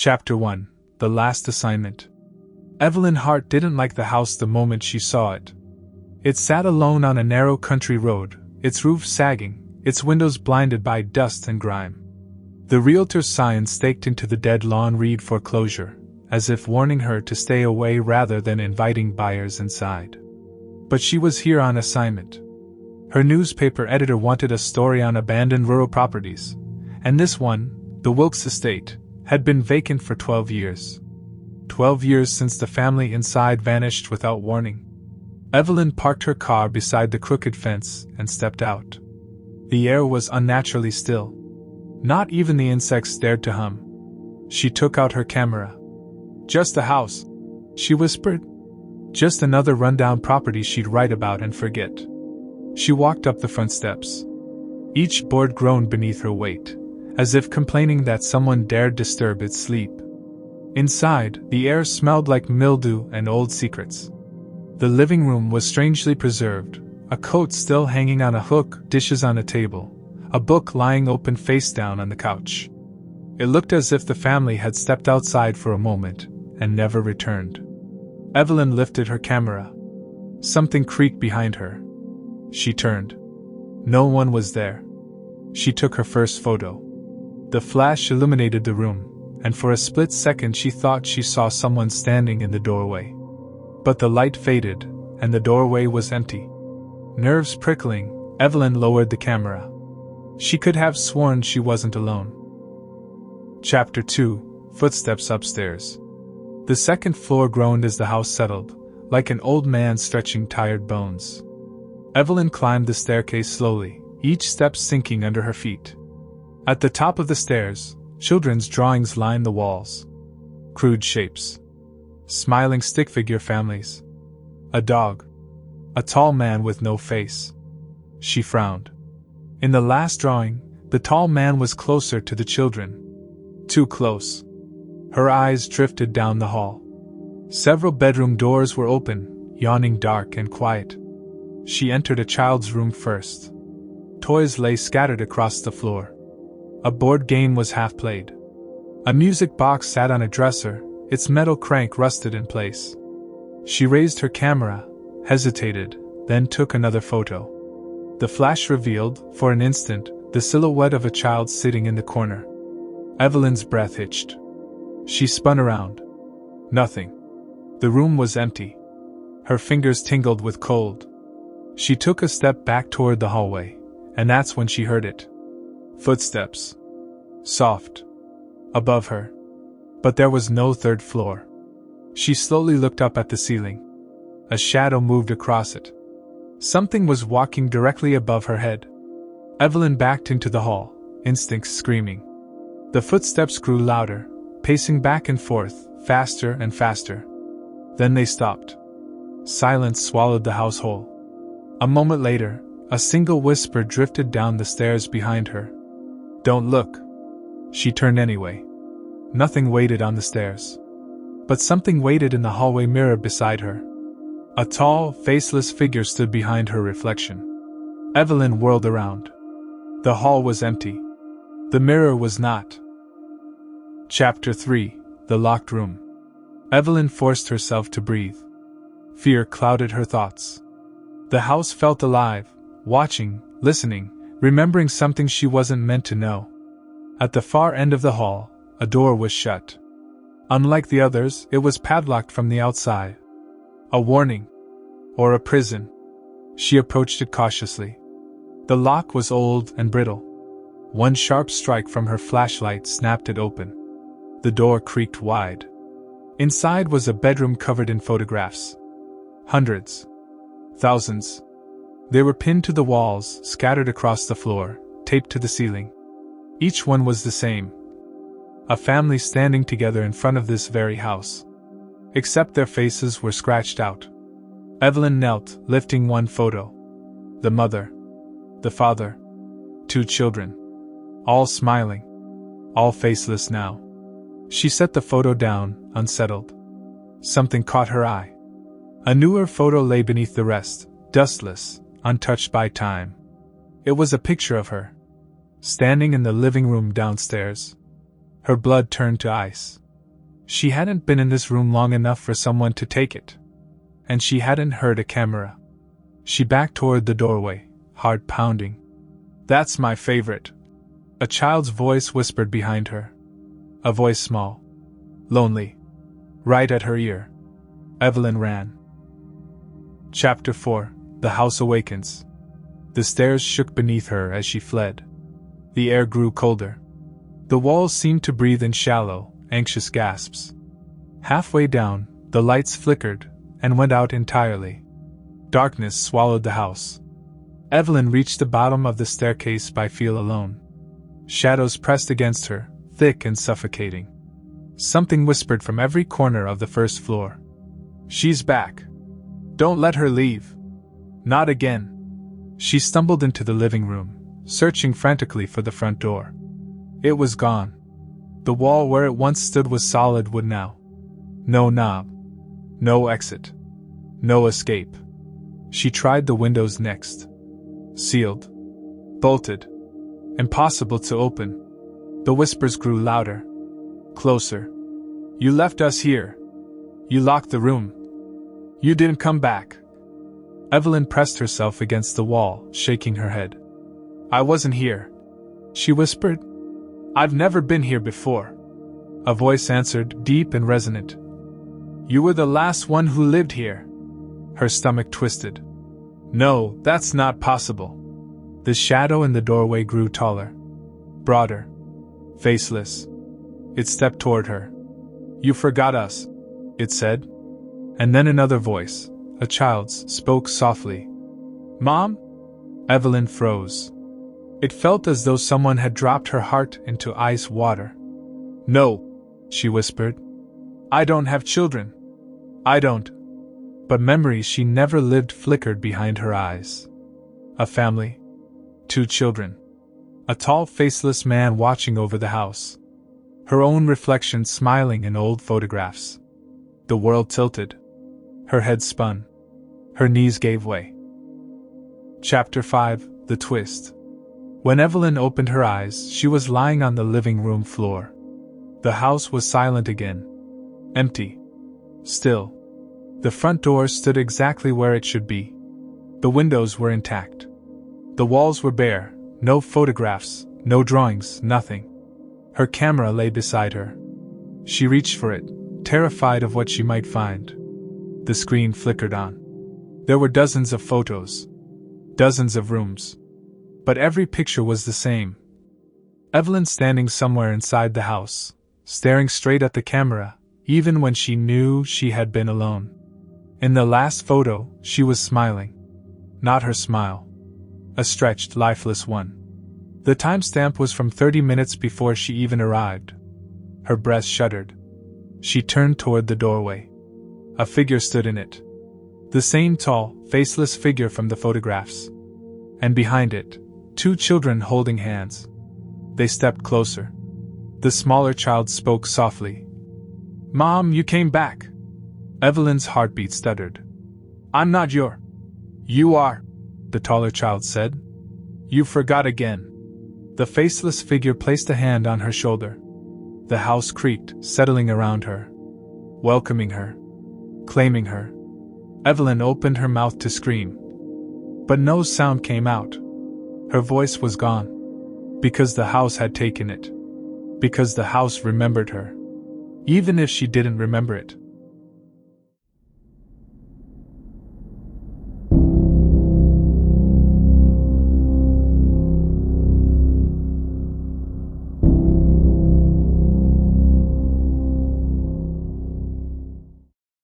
Chapter 1: The Last Assignment. Evelyn Hart didn't like the house the moment she saw it. It sat alone on a narrow country road, its roof sagging, its windows blinded by dust and grime. The realtor's sign staked into the dead lawn read foreclosure, as if warning her to stay away rather than inviting buyers inside. But she was here on assignment. Her newspaper editor wanted a story on abandoned rural properties, and this one, the Wilkes estate, had been vacant for 12 years. 12 years since the family inside vanished without warning. Evelyn parked her car beside the crooked fence and stepped out. The air was unnaturally still. Not even the insects dared to hum. She took out her camera. "Just a house," she whispered. "Just another rundown property she'd write about and forget." She walked up the front steps. Each board groaned beneath her weight, as if complaining that someone dared disturb its sleep. Inside, the air smelled like mildew and old secrets. The living room was strangely preserved, a coat still hanging on a hook, dishes on a table, a book lying open face down on the couch. It looked as if the family had stepped outside for a moment and never returned. Evelyn lifted her camera. Something creaked behind her. She turned. No one was there. She took her first photo. The flash illuminated the room, and for a split second she thought she saw someone standing in the doorway. But the light faded, and the doorway was empty. Nerves prickling, Evelyn lowered the camera. She could have sworn she wasn't alone. Chapter 2: Footsteps Upstairs. The second floor groaned as the house settled, like an old man stretching tired bones. Evelyn climbed the staircase slowly, each step sinking under her feet. At the top of the stairs, children's drawings lined the walls. Crude shapes. Smiling stick figure families. A dog. A tall man with no face. She frowned. In the last drawing, the tall man was closer to the children. Too close. Her eyes drifted down the hall. Several bedroom doors were open, yawning dark and quiet. She entered a child's room first. Toys lay scattered across the floor. A board game was half played. A music box sat on a dresser, its metal crank rusted in place. She raised her camera, hesitated, then took another photo. The flash revealed, for an instant, the silhouette of a child sitting in the corner. Evelyn's breath hitched. She spun around. Nothing. The room was empty. Her fingers tingled with cold. She took a step back toward the hallway, and that's when she heard it. Footsteps. Soft. Above her. But there was no third floor. She slowly looked up at the ceiling. A shadow moved across it. Something was walking directly above her head. Evelyn backed into the hall, instincts screaming. The footsteps grew louder, pacing back and forth, faster and faster. Then they stopped. Silence swallowed the house whole. A moment later, a single whisper drifted down the stairs behind her. "Don't look." She turned anyway. Nothing waited on the stairs. But something waited in the hallway mirror beside her. A tall, faceless figure stood behind her reflection. Evelyn whirled around. The hall was empty. The mirror was not. Chapter 3: The Locked Room. Evelyn forced herself to breathe. Fear clouded her thoughts. The house felt alive, watching, listening, remembering something she wasn't meant to know. At the far end of the hall, a door was shut. Unlike the others, it was padlocked from the outside. A warning. Or a prison. She approached it cautiously. The lock was old and brittle. One sharp strike from her flashlight snapped it open. The door creaked wide. Inside was a bedroom covered in photographs. Hundreds. Thousands. They were pinned to the walls, scattered across the floor, taped to the ceiling. Each one was the same. A family standing together in front of this very house. Except their faces were scratched out. Evelyn knelt, lifting one photo. The mother. The father. 2 children. All smiling. All faceless now. She set the photo down, unsettled. Something caught her eye. A newer photo lay beneath the rest, dustless, untouched by time. It was a picture of her, standing in the living room downstairs. Her blood turned to ice. She hadn't been in this room long enough for someone to take it. And she hadn't heard a camera. She backed toward the doorway, heart pounding. "That's my favorite," a child's voice whispered behind her. A voice small, lonely, right at her ear. Evelyn ran. Chapter 4. The House Awakens. The stairs shook beneath her as she fled. The air grew colder. The walls seemed to breathe in shallow, anxious gasps. Halfway down, the lights flickered and went out entirely. Darkness swallowed the house. Evelyn reached the bottom of the staircase by feel alone. Shadows pressed against her, thick and suffocating. Something whispered from every corner of the first floor. "She's back. Don't let her leave. Not again." She stumbled into the living room, searching frantically for the front door. It was gone. The wall where it once stood was solid wood now. No knob. No exit. No escape. She tried the windows next. Sealed. Bolted. Impossible to open. The whispers grew louder. Closer. "You left us here. You locked the room. You didn't come back." Evelyn pressed herself against the wall, shaking her head. "I wasn't here," she whispered. "I've never been here before." A voice answered, deep and resonant. "You were the last one who lived here." Her stomach twisted. "No, that's not possible." The shadow in the doorway grew taller. Broader. Faceless. It stepped toward her. "You forgot us," it said. And then another voice, a child's, spoke softly. "Mom?" Evelyn froze. It felt as though someone had dropped her heart into ice water. "No," she whispered. "I don't have children. I don't." But memories she never lived flickered behind her eyes. A family. 2 children. A tall, faceless man watching over the house. Her own reflection smiling in old photographs. The world tilted. Her head spun. Her knees gave way. Chapter 5. The Twist. When Evelyn opened her eyes, she was lying on the living room floor. The house was silent again. Empty. Still. The front door stood exactly where it should be. The windows were intact. The walls were bare, no photographs, no drawings, nothing. Her camera lay beside her. She reached for it, terrified of what she might find. The screen flickered on. There were dozens of photos. Dozens of rooms. But every picture was the same. Evelyn standing somewhere inside the house, staring straight at the camera, even when she knew she had been alone. In the last photo, she was smiling. Not her smile. A stretched, lifeless one. The timestamp was from 30 minutes before she even arrived. Her breast shuddered. She turned toward the doorway. A figure stood in it. The same tall, faceless figure from the photographs. And behind it, 2 children holding hands. They stepped closer. The smaller child spoke softly. "Mom, you came back." Evelyn's heartbeat stuttered. "I'm not your." "You are," the taller child said. "You forgot again." The faceless figure placed a hand on her shoulder. The house creaked, settling around her. Welcoming her. Claiming her. Evelyn opened her mouth to scream. But no sound came out. Her voice was gone. Because the house had taken it. Because the house remembered her. Even if she didn't remember it.